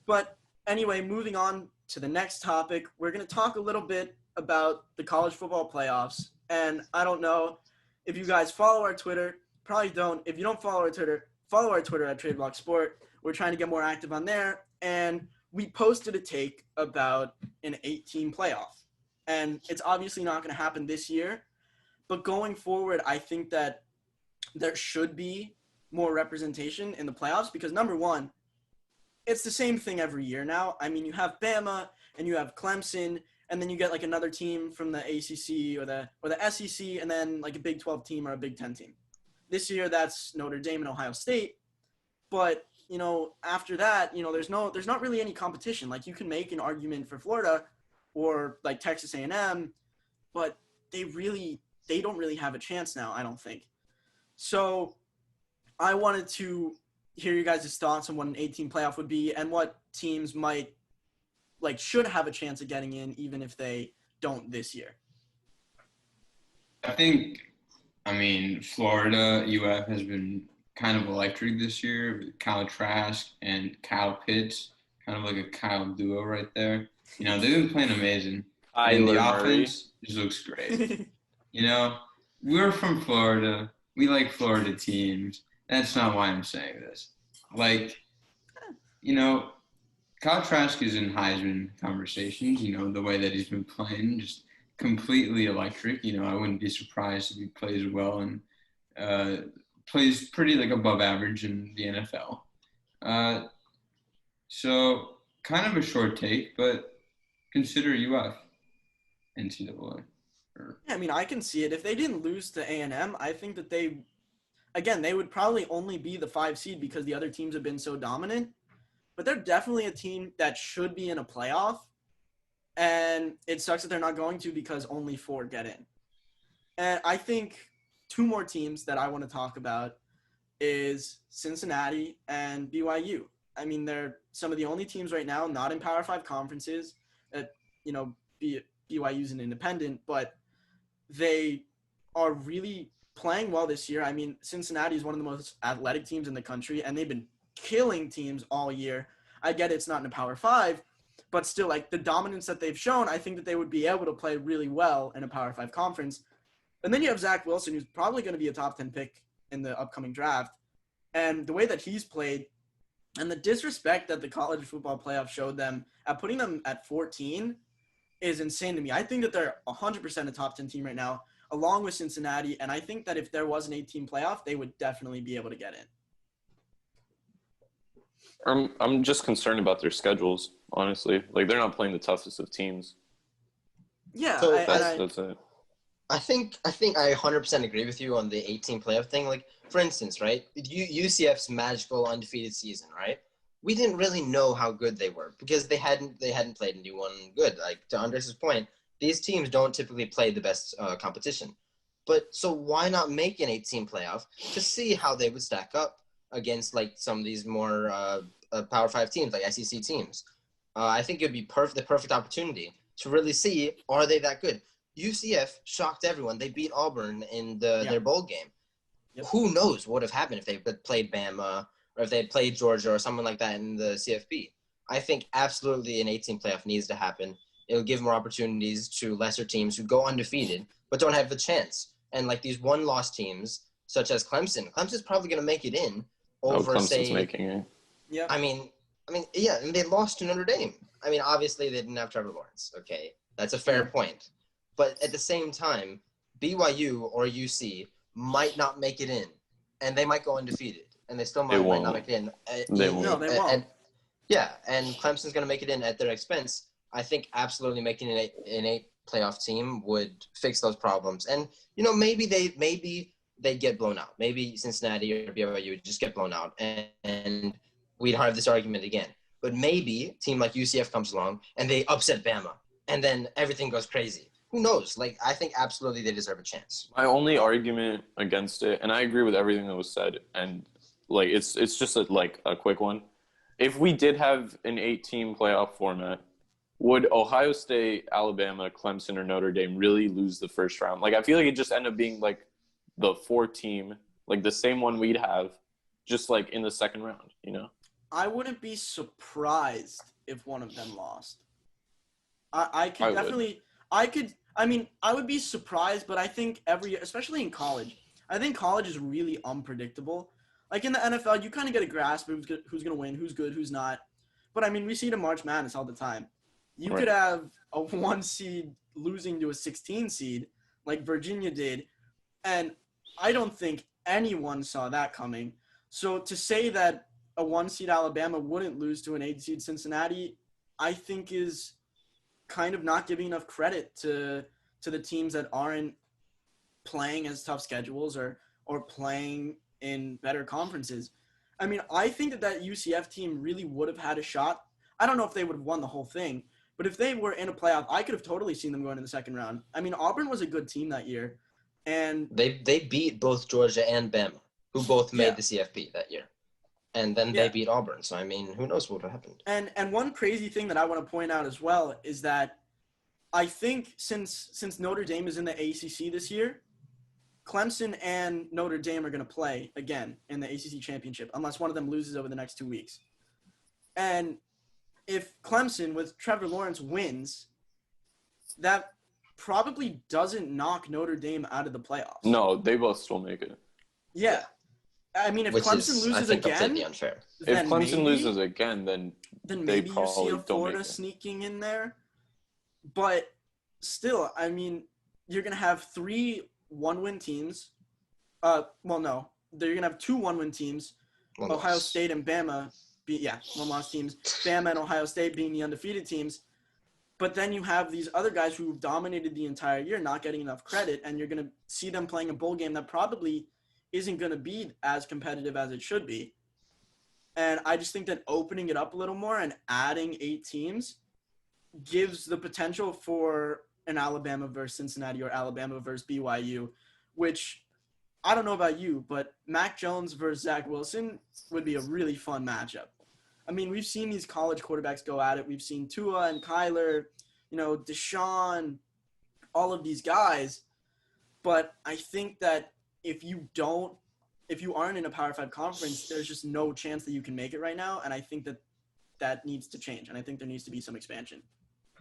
But anyway, moving on to the next topic, we're going to talk a little bit about the college football playoffs. And I don't know if you guys follow our Twitter. Probably don't. If you don't follow our Twitter at TradeBlock Sport. We're trying to get more active on there. And we posted a take about an 8-team playoff. And it's obviously not going to happen this year. But going forward, I think that there should be more representation in the playoffs because, number one, it's the same thing every year now. I mean, you have Bama and you have Clemson, and then you get like another team from the ACC or the SEC, and then like a Big 12 team or a Big 10 team. This year, that's Notre Dame and Ohio State. But after that, there's not really any competition. Like, you can make an argument for Florida or like Texas A&M, but they don't really have a chance now, I don't think. So I wanted to hear you guys' thoughts on what an 8-team playoff would be and what teams should have a chance of getting in even if they don't this year. Florida, UF has been kind of electric this year with Kyle Trask and Kyle Pitts, kind of like a Kyle duo right there. They've been playing amazing. And the offense just looks great. We're from Florida. We like Florida teams. That's not why I'm saying this. Kyle Trask is in Heisman conversations, the way that he's been playing, just completely electric. I wouldn't be surprised if he plays well and plays pretty above average in the NFL. So kind of a short take, but consider UF NCAA. Yeah, I can see it. If they didn't lose to A&M, I think that they would probably only be the 5 seed because the other teams have been so dominant. But they're definitely a team that should be in a playoff. And it sucks that they're not going to because only 4 get in. And I think 2 more teams that I want to talk about is Cincinnati and BYU. They're some of the only teams right now not in Power 5 conferences. BYU's an independent, but they are really playing well this year. Cincinnati is one of the most athletic teams in the country, and they've been killing teams all year. I get it's not in a Power 5, but still, the dominance that they've shown, I think that they would be able to play really well in a Power 5 conference. And then you have Zach Wilson, who's probably going to be a top 10 pick in the upcoming draft. And the way that he's played and the disrespect that the college football playoff showed them at putting them at 14 is insane to me. I think that they're 100% a top 10 team right now, along with Cincinnati. And I think that if there was an 8-team playoff, they would definitely be able to get in. I'm just concerned about their schedules, honestly. They're not playing the toughest of teams. Yeah, so that's it. I think I 100% agree with you on the 8-team playoff thing. For instance, right, UCF's magical undefeated season, right? We didn't really know how good they were because they hadn't played anyone good. To Andres' point, these teams don't typically play the best competition. But so why not make an 8-team playoff to see how they would stack up against some of these more Power 5 teams, like SEC teams? I think it would be the perfect opportunity to really see, are they that good? UCF shocked everyone. They beat Auburn in their bowl game. Yep. Who knows what would have happened if they played Bama or if they had played Georgia or someone like that in the CFP. I think absolutely an 8-team playoff needs to happen. It'll give more opportunities to lesser teams who go undefeated but don't have the chance. And these one-loss teams, such as Clemson. Clemson's probably going to make it in over, Clemson's making it. Yeah. Yeah, and they lost to Notre Dame. Obviously they didn't have Trevor Lawrence. Okay, that's a fair point. But at the same time, BYU or UC might not make it in, and they might go undefeated, and they still might not make it in. They won't. No, they won't. And Clemson's going to make it in at their expense. I think absolutely making an 8 playoff team would fix those problems. And maybe they get blown out. Maybe Cincinnati or BYU just get blown out, and we don't have this argument again. But maybe a team like UCF comes along and they upset Bama, and then everything goes crazy. Who knows? I think absolutely they deserve a chance. My only argument against it, and I agree with everything that was said, and it's just a quick one. If we did have an 8-team playoff format, would Ohio State, Alabama, Clemson, or Notre Dame really lose the first round? I feel like it just ended up being the 4-team, the same one we'd have, just in the second round. I wouldn't be surprised if one of them lost. I could I would. definitely. I would be surprised, but I think every year, especially in college, I think college is really unpredictable. Like in the NFL, you kind of get a grasp of who's going to win, who's good, who's not. But I mean, we see it in March Madness all the time. You Right. could have a 1 seed losing to a 16 seed, like Virginia did, and I don't think anyone saw that coming. So to say that a 1 seed Alabama wouldn't lose to an 8 seed Cincinnati, I think is kind of not giving enough credit to the teams that aren't playing as tough schedules or playing in better conferences. I mean, I think that UCF team really would have had a shot. I don't know if they would have won the whole thing, but if they were in a playoff, I could have totally seen them going to the second round. I mean, Auburn was a good team that year, and They beat both Georgia and Bama, who both made Yeah. the CFP that year, and then they beat Auburn. So I mean, who knows what would have happened? And one crazy thing that I want to point out as well is that I think since Notre Dame is in the ACC this year, Clemson and Notre Dame are going to play again in the ACC championship unless one of them loses over the next 2 weeks. And if Clemson with Trevor Lawrence wins, that probably doesn't knock Notre Dame out of the playoffs. No, they both still make it. Yeah. I mean, if Which Clemson is, I loses think, again, completely unfair. If then Clemson maybe, loses again, then then they maybe you see probably a don't Florida make it. sneaking in there. But still, I mean, you're going to have 3 one-win teams. Well, no. You're going to have 2 one-win teams, One Ohio loss. State and Bama. One-loss teams. Bama and Ohio State being the undefeated teams. But then you have these other guys who dominated the entire year not getting enough credit, and you're going to see them playing a bowl game that probably isn't going to be as competitive as it should be. And I just think that opening it up a little more and adding 8 teams gives the potential for an Alabama versus Cincinnati or Alabama versus BYU, which I don't know about you, but Mac Jones versus Zach Wilson would be a really fun matchup. I mean, we've seen these college quarterbacks go at it. We've seen Tua and Kyler, Deshaun, all of these guys. But I think that if you aren't in a Power 5 conference, there's just no chance that you can make it right now. And I think that needs to change. And I think there needs to be some expansion.